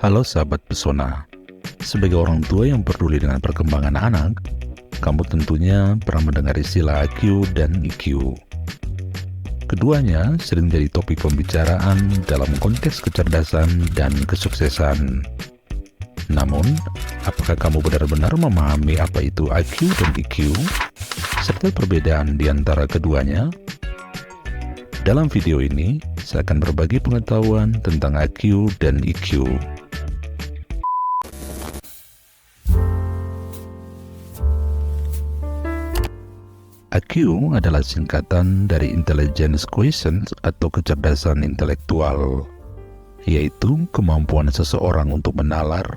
Halo sahabat pesona, sebagai orang tua yang peduli dengan perkembangan anak, kamu tentunya pernah mendengar istilah IQ dan EQ. Keduanya sering jadi topik pembicaraan dalam konteks kecerdasan dan kesuksesan. Namun, apakah kamu benar-benar memahami apa itu IQ dan EQ, serta perbedaan di antara keduanya? Dalam video ini, saya akan berbagi pengetahuan tentang IQ dan EQ. IQ adalah singkatan dari Intelligence Quotient atau kecerdasan intelektual, yaitu kemampuan seseorang untuk menalar,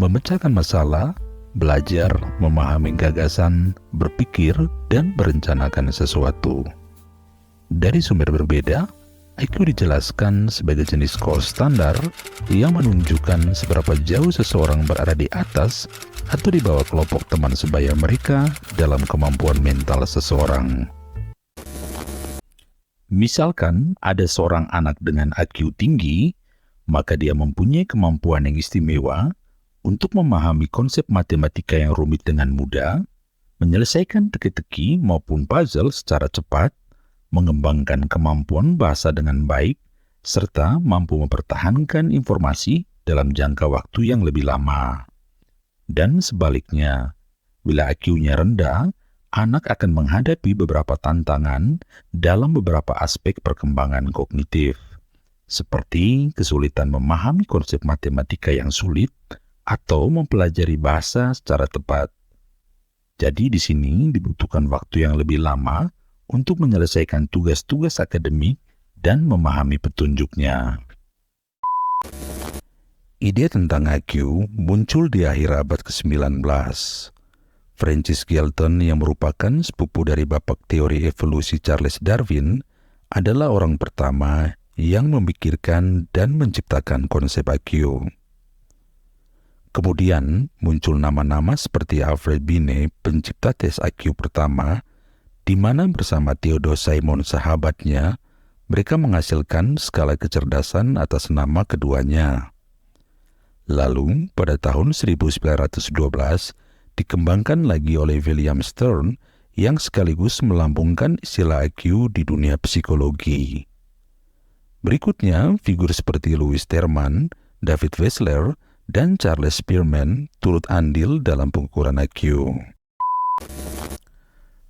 memecahkan masalah, belajar, memahami gagasan, berpikir, dan merencanakan sesuatu. Dari sumber berbeda, IQ dijelaskan sebagai jenis skor standar yang menunjukkan seberapa jauh seseorang berada di atas atau di bawah kelompok teman sebaya mereka dalam kemampuan mental seseorang. Misalkan ada seorang anak dengan IQ tinggi, maka dia mempunyai kemampuan yang istimewa untuk memahami konsep matematika yang rumit dengan mudah, menyelesaikan teka-teki maupun puzzle secara cepat, mengembangkan kemampuan bahasa dengan baik, serta mampu mempertahankan informasi dalam jangka waktu yang lebih lama. Dan sebaliknya, bila IQ-nya rendah, anak akan menghadapi beberapa tantangan dalam beberapa aspek perkembangan kognitif, seperti kesulitan memahami konsep matematika yang sulit atau mempelajari bahasa secara tepat. Jadi di sini dibutuhkan waktu yang lebih lama untuk menyelesaikan tugas-tugas akademik dan memahami petunjuknya. Ide tentang IQ muncul di akhir abad ke-19. Francis Galton yang merupakan sepupu dari bapak teori evolusi Charles Darwin adalah orang pertama yang memikirkan dan menciptakan konsep IQ. Kemudian muncul nama-nama seperti Alfred Binet, pencipta tes IQ pertama, di mana bersama Theodore Simon sahabatnya, mereka menghasilkan skala kecerdasan atas nama keduanya. Lalu, pada tahun 1912, dikembangkan lagi oleh William Stern yang sekaligus melambungkan istilah IQ di dunia psikologi. Berikutnya, figur seperti Louis Terman, David Wechsler, dan Charles Spearman turut andil dalam pengukuran IQ.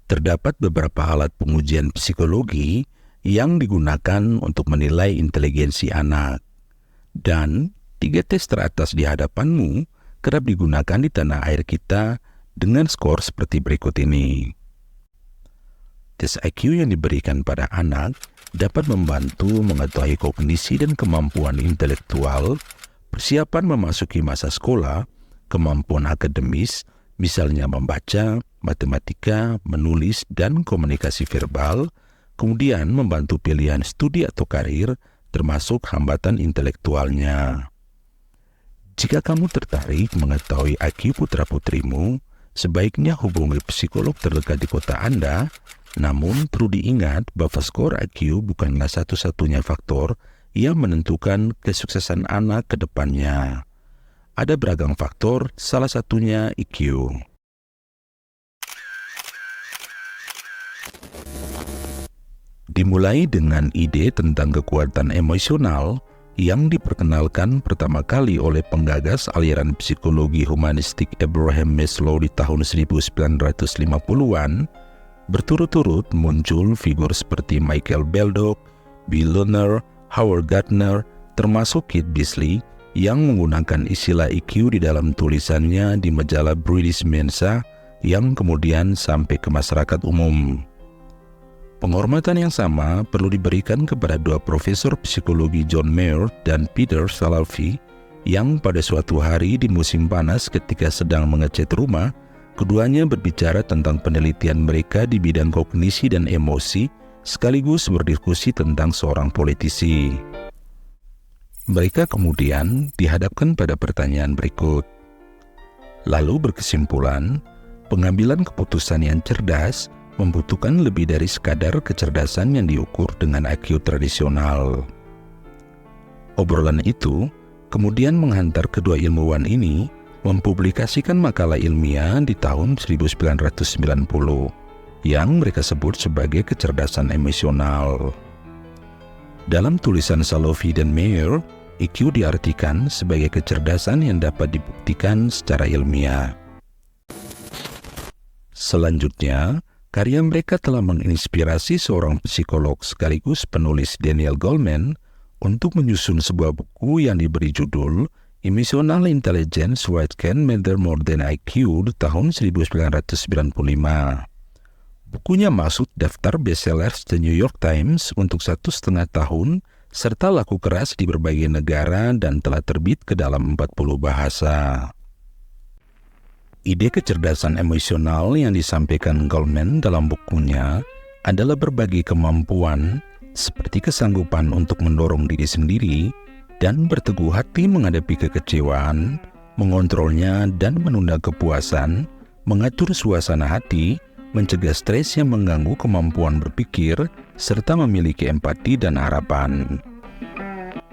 Terdapat beberapa alat pengujian psikologi yang digunakan untuk menilai inteligensi anak. Dan 3 tes teratas di hadapanmu kerap digunakan di tanah air kita dengan skor seperti berikut ini. Tes IQ yang diberikan pada anak dapat membantu mengetahui kognisi dan kemampuan intelektual, persiapan memasuki masa sekolah, kemampuan akademis, misalnya membaca, matematika, menulis, dan komunikasi verbal, kemudian membantu pilihan studi atau karir, termasuk hambatan intelektualnya. Jika kamu tertarik mengetahui IQ putra-putrimu, sebaiknya hubungi psikolog terdekat di kota Anda, namun perlu diingat bahwa skor IQ bukanlah satu-satunya faktor yang menentukan kesuksesan anak ke depannya. Ada beragam faktor, salah satunya EQ. Dimulai dengan ide tentang kekuatan emosional yang diperkenalkan pertama kali oleh penggagas aliran psikologi humanistik Abraham Maslow di tahun 1950-an, berturut-turut muncul figur seperti Michael Baldock, Bill Lerner, Howard Gardner, termasuk Kit Beasley, yang menggunakan istilah EQ di dalam tulisannya di majalah British Mensa yang kemudian sampai ke masyarakat umum. Penghormatan yang sama perlu diberikan kepada 2 profesor psikologi John Mayer dan Peter Salovey yang pada suatu hari di musim panas ketika sedang mengecat rumah, keduanya berbicara tentang penelitian mereka di bidang kognisi dan emosi sekaligus berdiskusi tentang seorang politisi. Mereka kemudian dihadapkan pada pertanyaan berikut. Lalu berkesimpulan, pengambilan keputusan yang cerdas membutuhkan lebih dari sekadar kecerdasan yang diukur dengan IQ tradisional. Obrolan itu kemudian menghantar kedua ilmuwan ini mempublikasikan makalah ilmiah di tahun 1990 yang mereka sebut sebagai kecerdasan emosional. Dalam tulisan Salovey dan Meyer, IQ diartikan sebagai kecerdasan yang dapat dibuktikan secara ilmiah. Selanjutnya, karya mereka telah menginspirasi seorang psikolog sekaligus penulis Daniel Goleman untuk menyusun sebuah buku yang diberi judul Emotional Intelligence What Can Matter More Than IQ di tahun 1995. Bukunya masuk daftar bestsellers The New York Times untuk 1,5 tahun, serta laku keras di berbagai negara dan telah terbit ke dalam 40 bahasa. Ide kecerdasan emosional yang disampaikan Goleman dalam bukunya adalah berbagi kemampuan seperti kesanggupan untuk mendorong diri sendiri dan berteguh hati menghadapi kekecewaan, mengontrolnya dan menunda kepuasan, mengatur suasana hati, mencegah stres yang mengganggu kemampuan berpikir, serta memiliki empati dan harapan.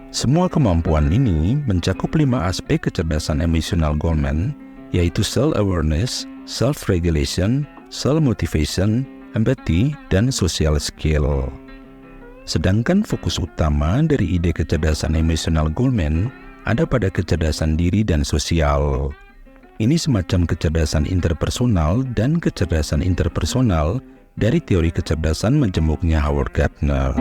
Semua kemampuan ini mencakup 5 aspek kecerdasan emosional Goleman, yaitu self-awareness, self-regulation, self-motivation, empathy, dan social skill. Sedangkan fokus utama dari ide kecerdasan emosional Goleman ada pada kecerdasan diri dan sosial. Ini semacam kecerdasan interpersonal dan kecerdasan interpersonal dari teori kecerdasan majemuknya Howard Gardner.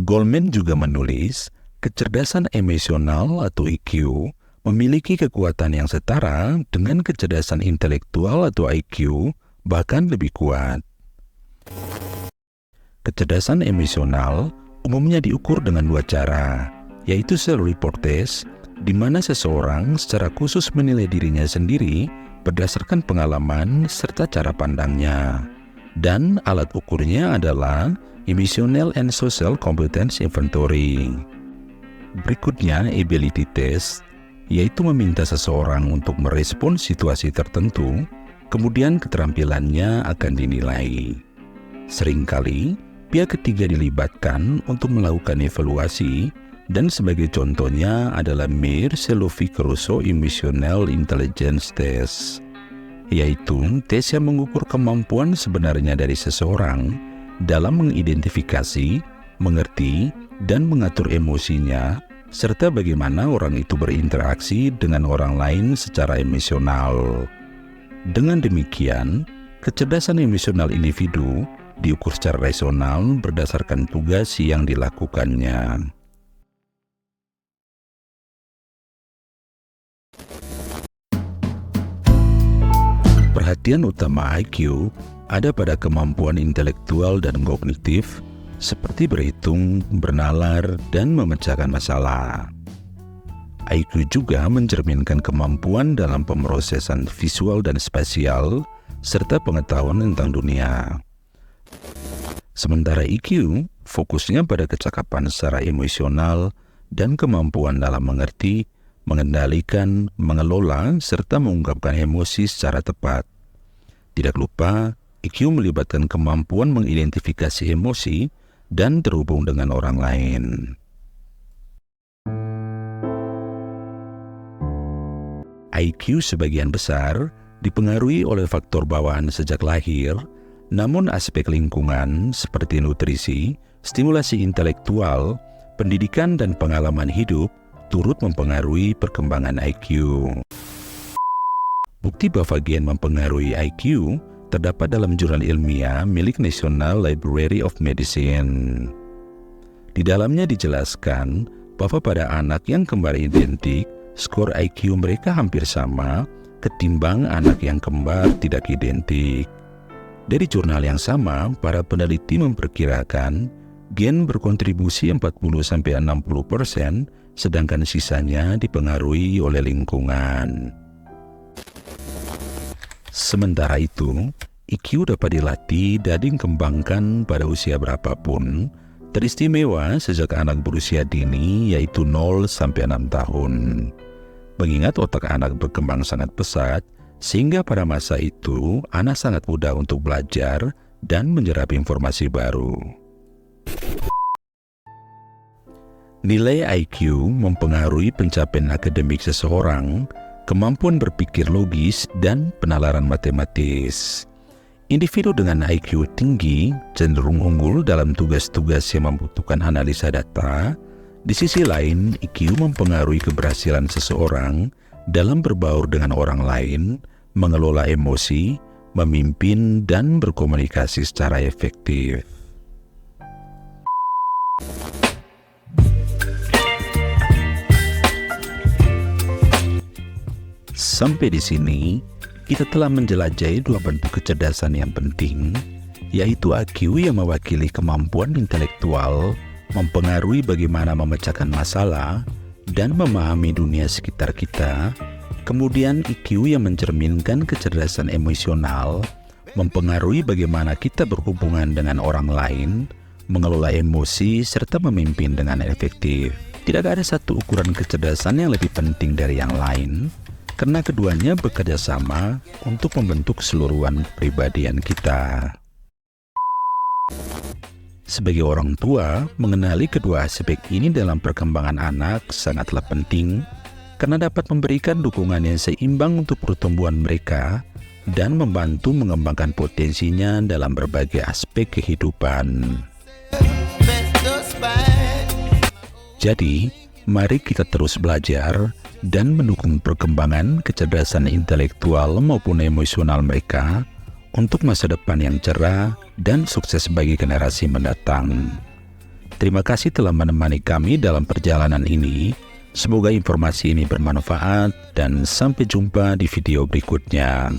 Goleman juga menulis, kecerdasan emosional atau IQ memiliki kekuatan yang setara dengan kecerdasan intelektual atau IQ, bahkan lebih kuat. Kecerdasan emosional umumnya diukur dengan 2 cara, yaitu self-report test, di mana seseorang secara khusus menilai dirinya sendiri berdasarkan pengalaman serta cara pandangnya. Dan alat ukurnya adalah Emotional and Social Competence Inventory. Berikutnya ability test, yaitu meminta seseorang untuk merespons situasi tertentu, kemudian keterampilannya akan dinilai. Seringkali, pihak ketiga dilibatkan untuk melakukan evaluasi, dan sebagai contohnya adalah Meyer-Salovey-Caruso Emotional Intelligence Test, yaitu tes yang mengukur kemampuan sebenarnya dari seseorang dalam mengidentifikasi, mengerti, dan mengatur emosinya, serta bagaimana orang itu berinteraksi dengan orang lain secara emosional. Dengan demikian, kecerdasan emosional individu diukur secara rasional berdasarkan tugas yang dilakukannya. Perhatian utama IQ ada pada kemampuan intelektual dan kognitif, seperti berhitung, bernalar, dan memecahkan masalah. IQ juga mencerminkan kemampuan dalam pemrosesan visual dan spasial, serta pengetahuan tentang dunia. Sementara IQ fokusnya pada kecakapan secara emosional dan kemampuan dalam mengerti, mengendalikan, mengelola, serta mengungkapkan emosi secara tepat. Tidak lupa, IQ melibatkan kemampuan mengidentifikasi emosi dan terhubung dengan orang lain. IQ sebagian besar dipengaruhi oleh faktor bawaan sejak lahir, namun aspek lingkungan seperti nutrisi, stimulasi intelektual, pendidikan, dan pengalaman hidup turut mempengaruhi perkembangan IQ. Bukti bahwa gen mempengaruhi IQ terdapat dalam jurnal ilmiah milik National Library of Medicine. Di dalamnya dijelaskan bahwa pada anak yang kembar identik, skor IQ mereka hampir sama ketimbang anak yang kembar tidak identik. Dari jurnal yang sama, para peneliti memperkirakan gen berkontribusi 40-60%, sedangkan sisanya dipengaruhi oleh lingkungan. Sementara itu, IQ dapat dilatih dan dikembangkan pada usia berapapun, teristimewa sejak anak berusia dini yaitu 0-6 tahun. Mengingat otak anak berkembang sangat pesat, sehingga pada masa itu anak sangat mudah untuk belajar dan menyerap informasi baru. Nilai IQ mempengaruhi pencapaian akademik seseorang, kemampuan berpikir logis, dan penalaran matematis. Individu dengan IQ tinggi cenderung unggul dalam tugas-tugas yang membutuhkan analisa data. Di sisi lain, IQ mempengaruhi keberhasilan seseorang dalam berbaur dengan orang lain, mengelola emosi, memimpin, dan berkomunikasi secara efektif. Sampai di sini, kita telah menjelajahi dua bentuk kecerdasan yang penting, yaitu IQ yang mewakili kemampuan intelektual, mempengaruhi bagaimana memecahkan masalah, dan memahami dunia sekitar kita. Kemudian EQ yang mencerminkan kecerdasan emosional, mempengaruhi bagaimana kita berhubungan dengan orang lain, mengelola emosi, serta memimpin dengan efektif. Tidak ada satu ukuran kecerdasan yang lebih penting dari yang lain, karena keduanya bekerja sama untuk membentuk keseluruhan kepribadian kita. Sebagai orang tua, mengenali kedua aspek ini dalam perkembangan anak sangatlah penting, karena dapat memberikan dukungan yang seimbang untuk pertumbuhan mereka dan membantu mengembangkan potensinya dalam berbagai aspek kehidupan. Jadi, mari kita terus belajar dan mendukung perkembangan kecerdasan intelektual maupun emosional mereka untuk masa depan yang cerah dan sukses bagi generasi mendatang. Terima kasih telah menemani kami dalam perjalanan ini. Semoga informasi ini bermanfaat dan sampai jumpa di video berikutnya.